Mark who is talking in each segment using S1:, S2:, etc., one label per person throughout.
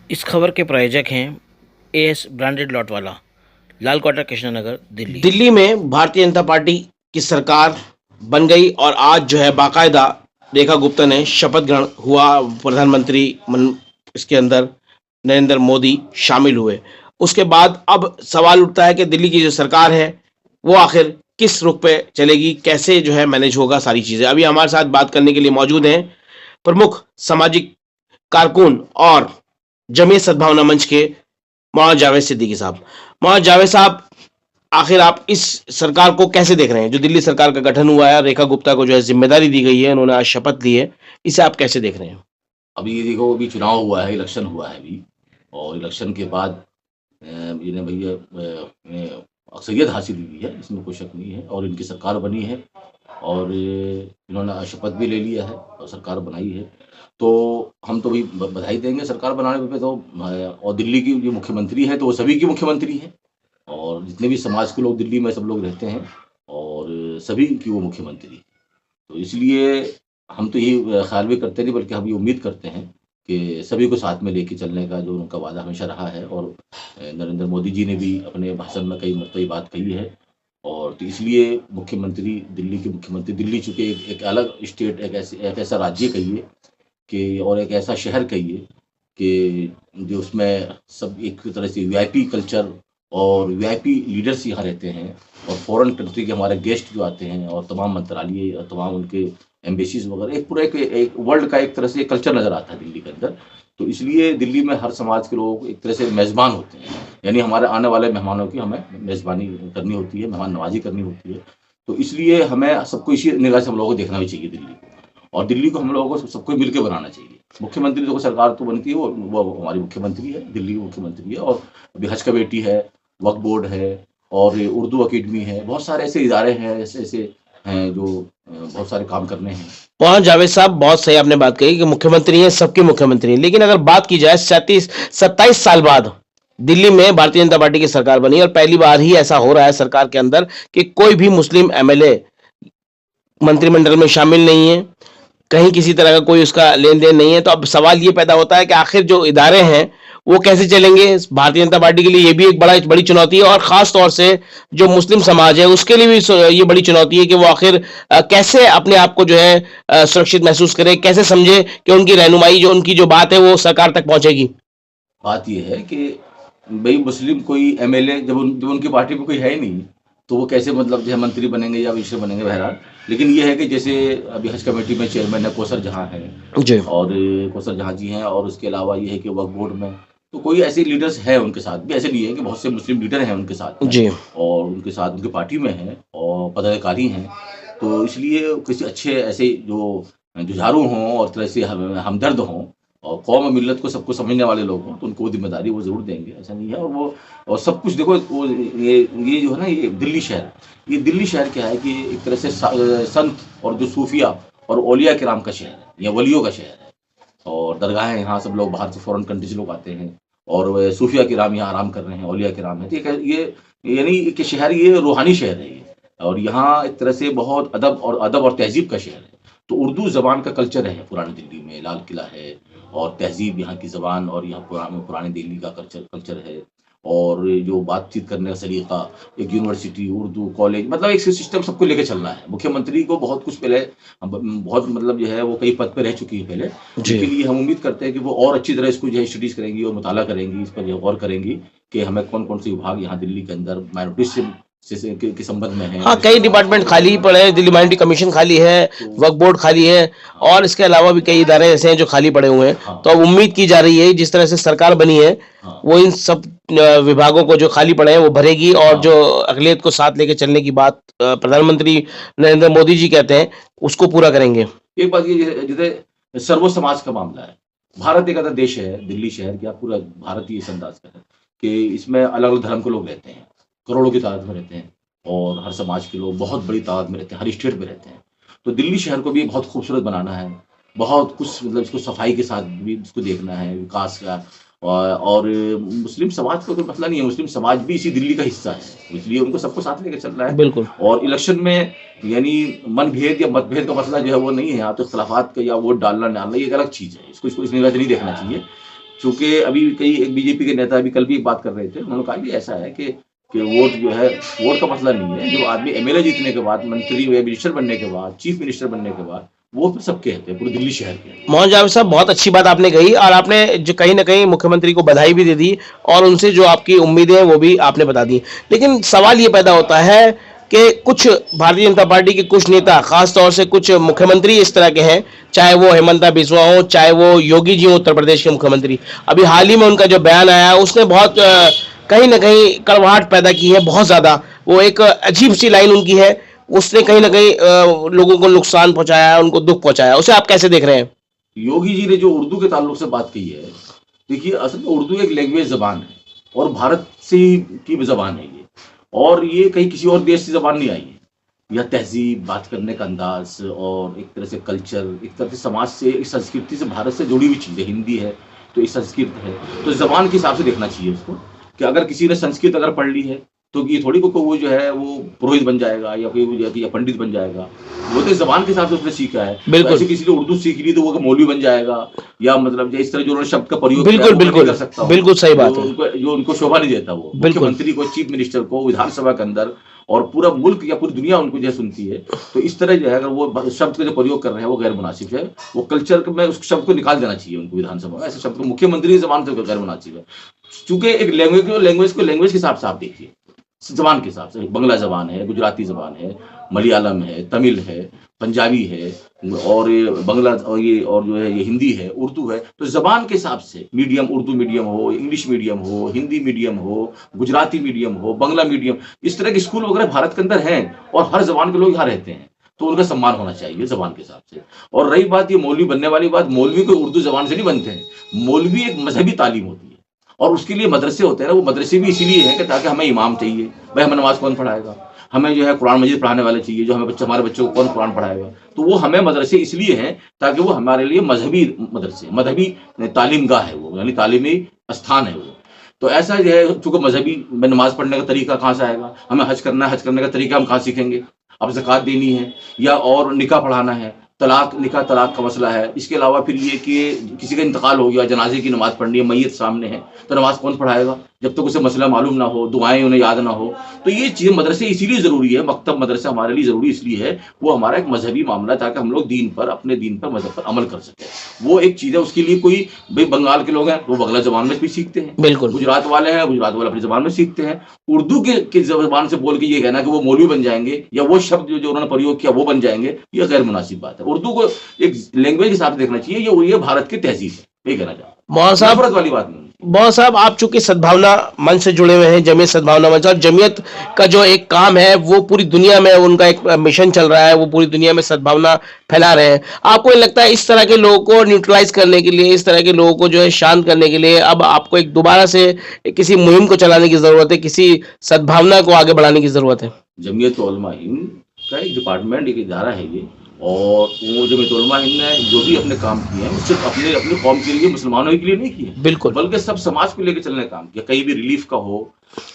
S1: इस खबर के प्रायोजक हैं एएस ब्रांडेड लॉट वाला, लाल क्वार्टर, कृष्णनगर, दिल्ली।
S2: दिल्ली में भारतीय जनता पार्टी की सरकार बन गई और आज जो है बाकायदा रेखा गुप्ता ने शपथ ग्रहण हुआ। प्रधानमंत्री इसके अंदर नरेंद्र मोदी शामिल हुए। उसके बाद अब सवाल उठता है कि दिल्ली की जो सरकार है वो आखिर किस रुख पे चलेगी, कैसे जो है मैनेज होगा सारी चीजें। अभी हमारे साथ बात करने के लिए मौजूद हैं प्रमुख सामाजिक कारकुन और जमीयत सद्भावना मंच के मौलाना जावेद सिद्दीकी साहब। मौलाना जावेद साहब, आखिर आप इस सरकार को कैसे देख रहे हैं, जो दिल्ली सरकार का गठन हुआ है, रेखा गुप्ता को जो है जिम्मेदारी दी गई है, उन्होंने आज शपथ ली है, इसे आप कैसे देख रहे हैं?
S3: अभी ये देखो, अभी चुनाव हुआ है, इलेक्शन हुआ है अभी। और इलेक्शन के बाद इन्हें भैया अक्सरियत हासिल हुई है, इसमें कोई शक नहीं है। और इनकी सरकार बनी है और इन्होंने शपथ भी ले लिया है और सरकार बनाई है। तो हम तो भी बधाई देंगे सरकार बनाने पे तो। और दिल्ली की जो मुख्यमंत्री है तो वो सभी की मुख्यमंत्री है, और जितने भी समाज के लोग दिल्ली में सब लोग रहते हैं और सभी की वो मुख्यमंत्री। तो इसलिए हम तो यही ख्याल भी करते नहीं, बल्कि हम ये उम्मीद करते हैं कि सभी को साथ में लेके चलने का जो उनका वादा हमेशा रहा है। और नरेंद्र मोदी जी ने भी अपने भाषण में कई मरतबा ये बात कही है। और तो इसलिए मुख्यमंत्री, दिल्ली के मुख्यमंत्री, दिल्ली चूँकि एक अलग स्टेट, एक ऐसा राज्य कहिए कि, और एक ऐसा शहर कहिए कि जो उसमें सब एक तरह से वीआईपी कल्चर और वीआईपी लीडर्स यहाँ रहते हैं, और फॉरेन कंट्री के हमारे गेस्ट जो आते हैं, और तमाम मंत्रालय और तमाम उनके एम्बेसीज वगैरह, एक पूरा एक वर्ल्ड का एक तरह से कल्चर नज़र आता है दिल्ली के अंदर। तो इसलिए दिल्ली में हर समाज के लोग एक तरह से मेज़बान होते हैं, यानी हमारे आने वाले मेहमानों की हमें मेज़बानी करनी होती है, मेहमान नवाजी करनी होती है। तो इसलिए हमें सबको इसी निगाह से हम लोगों को देखना भी चाहिए दिल्ली को, और दिल्ली को हम लोगों को सबको मिलकर बनाना चाहिए। मुख्यमंत्री देखो, सरकार तो बनती है, वो हमारी मुख्यमंत्री है, दिल्ली की मुख्यमंत्री है। और अभी हज कमेटी है, वक्फ बोर्ड है, और उर्दू अकेडमी है, बहुत सारे ऐसे इदारे हैं, ऐसे ऐसे हैं जो बहुत सारे काम करने हैं।
S2: मौलाना जावेद साहब, बहुत सही आपने बात कही कि मुख्यमंत्री हैं, सबके मुख्यमंत्री हैं। लेकिन अगर बात की जाए 27 साल बाद दिल्ली में भारतीय जनता पार्टी की सरकार बनी, और पहली बार ही ऐसा हो रहा है सरकार के अंदर कि कोई भी मुस्लिम एमएलए मंत्रिमंडल में शामिल नहीं है, कहीं किसी तरह का कोई उसका लेन देन नहीं है। तो अब सवाल ये पैदा होता है कि आखिर जो इदारे हैं वो कैसे चलेंगे। भारतीय जनता पार्टी के लिए ये भी एक बड़ी चुनौती है, और खास तौर से जो मुस्लिम समाज है उसके लिए भी ये बड़ी चुनौती है कि वो आखिर कैसे अपने आप को जो है सुरक्षित महसूस करे, कैसे समझे कि उनकी रहनुमाई, जो उनकी जो बात है वो सरकार तक पहुंचेगी।
S3: बात ये है कि भाई मुस्लिम कोई एमएलए जब उनकी पार्टी में कोई है ही नहीं, तो वो कैसे मतलब जो है मंत्री बनेंगे या मिनिस्टर बनेंगे, बहरहाल। लेकिन ये है कि जैसे अभी हज कमेटी में चेयरमैन है कौसर जहाँ है
S2: जी।
S3: और कौसर जहाँ जी हैं, और उसके अलावा ये है कि वक्फ बोर्ड में तो कोई ऐसे लीडर्स है उनके साथ भी, ऐसे नहीं है कि बहुत से मुस्लिम लीडर हैं उनके साथ में,
S2: जी।
S3: और उनके साथ उनकी पार्टी में हैं और पदाधिकारी हैं। तो इसलिए किसी अच्छे ऐसे जो जुझारू हों और तरह से हमदर्द हों और कौम और मिल्लत को सबको समझने वाले लोग हों, तो उनको वो जिम्मेदारी वो ज़रूर देंगे, ऐसा नहीं है। और वो और सब कुछ देखो, वो ये जो है ना, ये दिल्ली शहर क्या है कि एक तरह से संत और जो सूफिया और औलिया किराम का शहर है, या वलियों का शहर है। और दरगाहें, यहाँ सब लोग बाहर से फॉरेन कंट्री से लोग आते हैं, और सूफिया किराम यहाँ आराम कर रहे हैं, औलिया किराम है। तो ये यानी कि शहर, ये रूहानी शहर है ये, और यहाँ एक तरह से बहुत अदब और तहजीब का शहर है। तो उर्दू ज़बान का कल्चर है पुरानी दिल्ली में, लाल किला है, और तहजीब यहाँ की ज़बान, और यहाँ पुरानी दिल्ली का कल्चर है। और जो बातचीत करने का सलीका, एक यूनिवर्सिटी, उर्दू कॉलेज, मतलब एक सिस्टम सबको लेके चलना है। मुख्यमंत्री को बहुत कुछ पहले बहुत मतलब जो है वो कई पद पे रह चुकी है पहले, इसके लिए हम उम्मीद करते हैं कि वो और अच्छी तरह इसको जो है स्टडीज करेंगी और मुताला करेंगी, इस पर जो गौर करेंगी कि हमें कौन कौन से विभाग यहाँ दिल्ली के अंदर माइनॉरिटी के संबंध में है।
S2: हाँ, कई डिपार्टमेंट खाली पड़े हैं, दिल्ली माइनॉरिटी कमीशन खाली है, वक्फ बोर्ड खाली है, और इसके अलावा भी कई इदारे ऐसे हैं जो खाली पड़े हुए हैं।
S3: हाँ।
S2: तो अब उम्मीद की जा रही है जिस तरह से सरकार बनी है,
S3: हाँ।
S2: वो इन सब विभागों को जो खाली पड़े हैं वो भरेगी, और
S3: हाँ।
S2: जो अकलियत को साथ लेके चलने की बात प्रधानमंत्री नरेंद्र मोदी जी कहते हैं उसको पूरा करेंगे।
S3: एक बात ये, जैसे सर्व समाज का मामला है, भारत एक ऐसा देश है, दिल्ली शहर क्या पूरा भारत ही इस अंदाज का है कि इसमें अलग अलग धर्म के लोग रहते हैं, करोड़ों की तादाद में रहते हैं, और हर समाज के लोग बहुत बड़ी तादाद में रहते हैं, हर स्टेट में रहते हैं। तो दिल्ली शहर को भी बहुत खूबसूरत बनाना है, बहुत कुछ मतलब इसको सफाई के साथ भी इसको देखना है, विकास का। और मुस्लिम समाज को कोई मसला नहीं है, मुस्लिम समाज भी इसी दिल्ली का हिस्सा है, इसलिए उनको सबको साथ लेकर चलना है।
S2: बिल्कुल।
S3: और इलेक्शन में यानी मनभेद या मतभेद का मसला जो है वो नहीं है, यहाँ तो इख्तलाफात का या वोट डालना ये एक अलग चीज़ है, इसको इस निगाह से नहीं देखना चाहिए। चूंकि अभी कई एक बीजेपी के नेता अभी कल भी एक बात कर रहे थे, उन्होंने कहा कि ऐसा है कि वोट जो है, वोट का मसला नहीं है, जो आदमी एमएलए जीतने के बाद, मंत्री या मिनिस्टर बनने के बाद, चीफ मिनिस्टर बनने के बाद, वो फिर सबके हैं, पूरे दिल्ली शहर के।
S2: मोहन जावेद साहब, बहुत अच्छी बात आपने कही और आपने जो कहीं ना कहीं मुख्यमंत्री को बधाई भी दे दी और उनसे जो आपकी उम्मीदें हैं वो भी आपने बता दी। लेकिन सवाल ये पैदा होता है कि कुछ भारतीय जनता पार्टी के कुछ नेता, खास तौर से कुछ मुख्यमंत्री इस तरह के हैं, चाहे वो हेमंता बिस्वा हो, चाहे वो योगी जी हो उत्तर प्रदेश के मुख्यमंत्री। अभी हाल ही में उनका जो बयान आया उसने बहुत कहीं ना कहीं कड़वाहट पैदा की है, बहुत ज्यादा। वो एक अजीब सी लाइन उनकी है, उसने कहीं ना कहीं लोगों को नुकसान पहुंचाया है, उनको दुख पहुंचाया। उसे आप कैसे देख रहे हैं?
S3: योगी जी ने जो उर्दू के ताल्लुक से बात की है, देखिए असल में उर्दू एक लैंग्वेज जबान है और भारत से की जबान है ये, और ये कहीं किसी और देश से जबान नहीं आई है। यह तहजीब, बात करने का अंदाज और एक तरह से कल्चर, एक तरह से समाज से, एक संस्कृति से, भारत से जुड़ी हुई चीज़ है। हिंदी है तो ये संस्कृत है, तो जबान के हिसाब से देखना चाहिए उसको, कि अगर किसी ने संस्कृत अगर पढ़ ली है तो ये थोड़ी को वो जो है वो पुरोहित बन जाएगा या कोई या पंडित बन जाएगा। वो तो जबान के हिसाब से उसने सीखा है।
S2: बिल्कुल।
S3: ऐसे किसी ने उर्दू सीख ली तो वो मौलवी बन जाएगा, या मतलब इस तरह जो उन्होंने शब्द का प्रयोग
S2: बिल्कुल
S3: किया है, वो
S2: बिल्कुल
S3: नहीं कर सकता।
S2: बिल्कुल सही बात है।
S3: जो उनको शोभा नहीं देता, वो
S2: बिल्कुल।
S3: मुख्यमंत्री को, चीफ मिनिस्टर को विधानसभा के अंदर और पूरा मुल्क या पूरी दुनिया उनको जो सुनती है, तो इस तरह जो है अगर वो शब्द का जो प्रयोग कर रहे हैं वो गैर मुनासिब है। वो कल्चर में उस शब्द को निकाल देना चाहिए उनको विधानसभा में। ऐसे शब्द को मुख्यमंत्री की जबान से गैर मुनासिब है। चूंकि एक लैंग्वेज के हिसाब से आप देखिए, जबान के हिसाब से बंगला जबान है, गुजराती जबान है, मलयालम है, तमिल है, पंजाबी है, और ये बंगला और ये और जो है ये हिंदी है, उर्दू है। तो जबान के हिसाब से मीडियम, उर्दू मीडियम हो, इंग्लिश मीडियम हो, हिंदी मीडियम हो, गुजराती मीडियम हो, बंगला मीडियम, इस तरह के स्कूल वगैरह भारत के अंदर हैं और हर जबान के लोग यहाँ रहते हैं, तो उनका सम्मान होना चाहिए जबान के हिसाब से। और रही बात ये मौलवी बनने वाली बात, मौलवी को उर्दू जबान से नहीं बनते हैं। मौलवी एक मजहबी तालीम होती है और उसके लिए मदरसे होते हैं ना। वो मदरसे भी इसीलिए हैं कि ताकि हमें इमाम चाहिए, भाई हमें नमाज कौन पढ़ाएगा, हमें जो है कुरान मजीद पढ़ाने वाले चाहिए, जो हमारे बच्चों को कौन कुरान पढ़ाएगा। तो वो हमें मदरसे इसलिए हैं ताकि वो हमारे लिए मजहबी मदरसे, मजहबी तालीम गाह है वो, यानी तालीमी स्थान है वो। तो ऐसा जो है, चूंकि मजहबी में नमाज पढ़ने का तरीका कहाँ से आएगा, हमें हज करना है, हज करने का तरीका हम कहाँ सीखेंगे। अब ज़कात देनी है या और निकाह पढ़ाना है, निकाह तलाक का मसला है। इसके अलावा फिर ये कि किसी का इंतकाल हो गया, जनाजे की नमाज पढ़नी है, मैयत सामने है, तो नमाज कौन पढ़ाएगा जब तक उसे मसला मालूम ना हो, दुआएं उन्हें याद ना हो। तो ये चीज़ मदरसे इसीलिए ज़रूरी है, मकतब मदरसा हमारे लिए ज़रूरी इसलिए है, वो हमारा एक मजहबी मामला है ताकि हम लोग दीन पर, अपने दीन पर, मजहब पर अमल कर सकें। वो एक चीज़ है। उसके लिए कोई भाई बंगाल के लोग हैं वो बंगला जबान में भी सीखते हैं,
S2: बिल्कुल।
S3: गुजरात वाले हैं, गुजरात वाले अपनी जबान में सीखते हैं। उर्दू के जबान से बोल के ये कहना कि वो मौलवी बन जाएंगे या वो शब्द जो उन्होंने प्रयोग किया वो बन जाएंगे, ये गैर मुनासिब बात है। उर्दू को एक लैंग्वेज के हिसाब से देखना चाहिए। ये भारत की तहजीब है, ये कहना चाहता हूं।
S2: मोहन साहब,
S3: नफरत वाली बात नहीं।
S2: मोहन साहब, आप चूंकि सद्भावना मंच से जुड़े हुए हैं, जमीयत सद्भावना मंच, और जमीयत का जो एक काम है वो पूरी दुनिया में उनका एक मिशन चल रहा है, वो पूरी दुनिया में सद्भावना फैला रहे हैं। आपको लगता है इस तरह के लोगों को न्यूट्रलाइज करने के लिए, इस तरह के लोगों को जो है शांत करने के लिए अब आपको एक दोबारा से किसी मुहिम को चलाने की जरूरत है, किसी सद्भावना को आगे बढ़ाने की जरूरत है?
S3: जमीयत उलमा हिंद का एक डिपार्टमेंट, एक इदारा है ये, और वो जमीयत उलमा हिंद ने जो भी अपने काम किए हैं वो सिर्फ अपने कौम के लिए, मुसलमानों के लिए नहीं किए,
S2: बिल्कुल,
S3: बल्कि सब समाज को लेकर चलने का काम किया। कहीं भी रिलीफ का हो,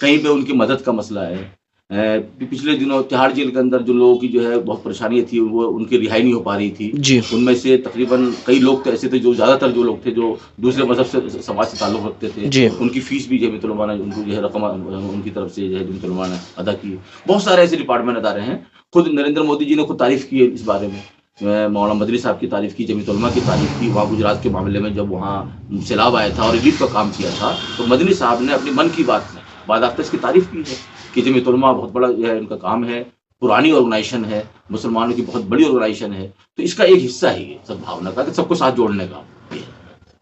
S3: कहीं पे उनकी मदद का मसला है। पिछले दिनों तिहाड़ जेल के अंदर जो लोगों की जो है बहुत परेशानी थी, वो उनकी रिहाई नहीं हो पा रही थी
S2: जी।
S3: उनमें से तकरीबन कई लोग तो ऐसे थे, जो ज़्यादातर जो लोग थे जो दूसरे मजहब से, समाज से ताल्लुक़ रखते थे
S2: जी।
S3: उनकी फीस भी जमीयत उलमा ने उनको जो है रकम उनकी तरफ से जो है जमीयत उलमा ने अदा की। बहुत सारे ऐसे डिपार्टमेंट अदारे हैं। खुद नरेंद्र मोदी जी ने खुद तारीफ़ की है इस बारे में। मौलाना मदनी साहब की तारीफ़ की, जमीयत उलमा की तारीफ़ की। वहाँ गुजरात के मामले में जब वहाँ सैलाब आया था और रिलीफ का काम किया था, तो मदनी साहब ने अपनी मन की बात में बाकायदा इसकी तारीफ़ की है कि जमीयत उलमा बहुत बड़ा जो है उनका काम है, पुरानी ऑर्गेनाइजेशन है, मुसलमानों की बहुत बड़ी ऑर्गेनाइजेशन है। तो इसका एक हिस्सा है ये सद्भावना का, कि सबको साथ जोड़ने का।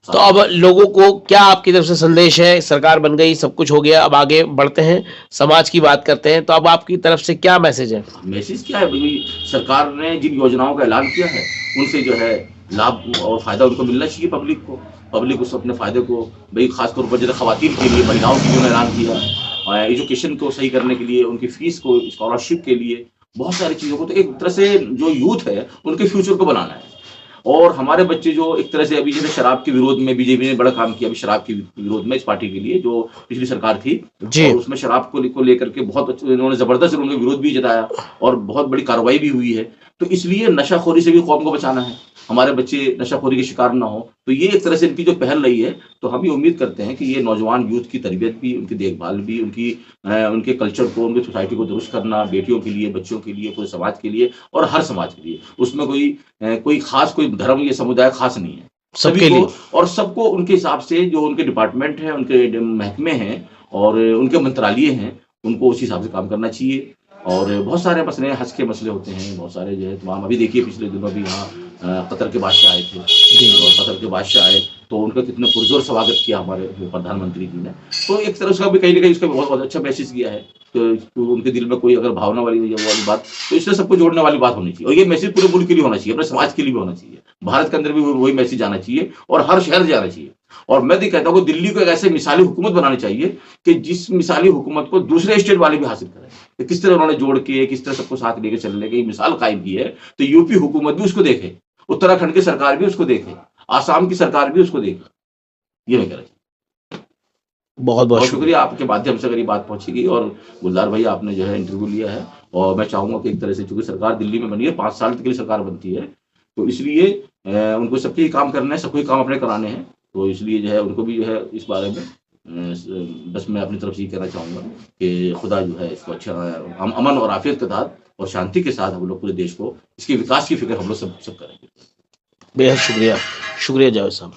S2: तो अब लोगों को क्या आपकी तरफ से संदेश है? सरकार बन गई, सब कुछ हो गया, अब आगे बढ़ते हैं, समाज की बात करते हैं, तो अब आपकी तरफ से क्या मैसेज है?
S3: मैसेज क्या है भाई, सरकार ने जिन योजनाओं का ऐलान किया है उनसे जो है लाभ और फायदा उनको मिलना चाहिए। पब्लिक उस अपने फायदे को, भाई खासतौर पर जैसे खवातीन के लिए, महिलाओं के लिए ऐलान किया, एजुकेशन को सही करने के लिए, उनकी फीस को, स्कॉलरशिप के लिए, बहुत सारी चीज़ों को। तो एक तरह से जो यूथ है उनके फ्यूचर को बनाना है। और हमारे बच्चे जो एक तरह से अभी जैसे शराब के विरोध में बीजेपी ने बड़ा काम किया, अभी शराब के विरोध में इस पार्टी के लिए जो पिछली सरकार थी जी, और उसमें शराब को लेकर के बहुत इन्होंने जबरदस्त उनका विरोध भी जताया और बहुत बड़ी कार्रवाई भी हुई है। तो इसलिए नशाखोरी से भी कौम को बचाना है। हमारे बच्चे नशाखोरी के शिकार ना हो। तो ये एक तरह से इनकी जो पहल रही है, तो हम ये उम्मीद करते हैं कि ये नौजवान यूथ की तरबियत भी, उनकी देखभाल भी, उनके कल्चर को, उनकी सोसाइटी को दुरुस्त करना, बेटियों के लिए, बच्चों के लिए, पूरे समाज के लिए और हर समाज के लिए। उसमें कोई खास कोई धर्म या समुदाय खास नहीं है। सभी
S2: सबके लिए।
S3: को और सबको उनके हिसाब से जो उनके डिपार्टमेंट हैं, उनके महकमे हैं और उनके मंत्रालय हैं, उनको उसी हिसाब से काम करना चाहिए। और बहुत सारे मसले हैं, हज के मसले होते हैं, बहुत सारे जो है तमाम। अभी देखिए पिछले दिनों भी यहाँ कतर के बादशाह आए थे और कतर के बादशाह आए तो उनका कितने पुरजोर स्वागत किया हमारे प्रधानमंत्री जी ने। तो एक तरह उसका भी कहीं ना कहीं उसका बहुत बहुत अच्छा मैसेज किया है। तो उनके दिल में कोई अगर भावना वाली बात, तो इससे सबको जोड़ने वाली बात होनी चाहिए और ये मैसेज पूरे मुल्क के लिए होना चाहिए, अपने समाज के लिए भी होना चाहिए, भारत के अंदर भी वही मैसेज आना चाहिए और हर शहर जाना चाहिए। और मैं भी कहता हूँ कि दिल्ली को एक ऐसे मिसाली हुकूमत बनानी चाहिए कि जिस मिसाली हुकूमत को दूसरे स्टेट वाले भी हासिल करें। कि किस तरह उन्होंने जोड़ के, किस तरह सबको साथ लेके चलने की मिसाल कायम की है, तो यूपी हुकूमत भी उसको देखे, उत्तराखंड की सरकार भी उसको देखे, आसाम की सरकार भी उसको देखे। ये मैं कह रहा हूँ।
S2: बहुत बहुत
S3: बहुत
S2: शुक्रिया।
S3: शुक्रिया, आपके माध्यम से अगर ये बात पहुंचेगी। और गुलजार भाई आपने जो है इंटरव्यू लिया है और मैं चाहूंगा कि एक तरह से, चूंकि सरकार दिल्ली में बनी है, 5 साल के लिए सरकार बनती है, तो इसलिए उनको सबके ही काम करने हैं, सबको ही काम अपने कराने हैं। तो इसलिए जो है उनको भी जो है इस बारे में बस मैं अपनी तरफ से ये कहना चाहूंगा कि खुदा जो है इसको अच्छा अमन और आफियत के साथ और शांति के साथ हम लोग पूरे देश को इसके विकास की फिक्र हम लोग सब करेंगे।
S2: बेहद शुक्रिया। शुक्रिया जावेद साहब।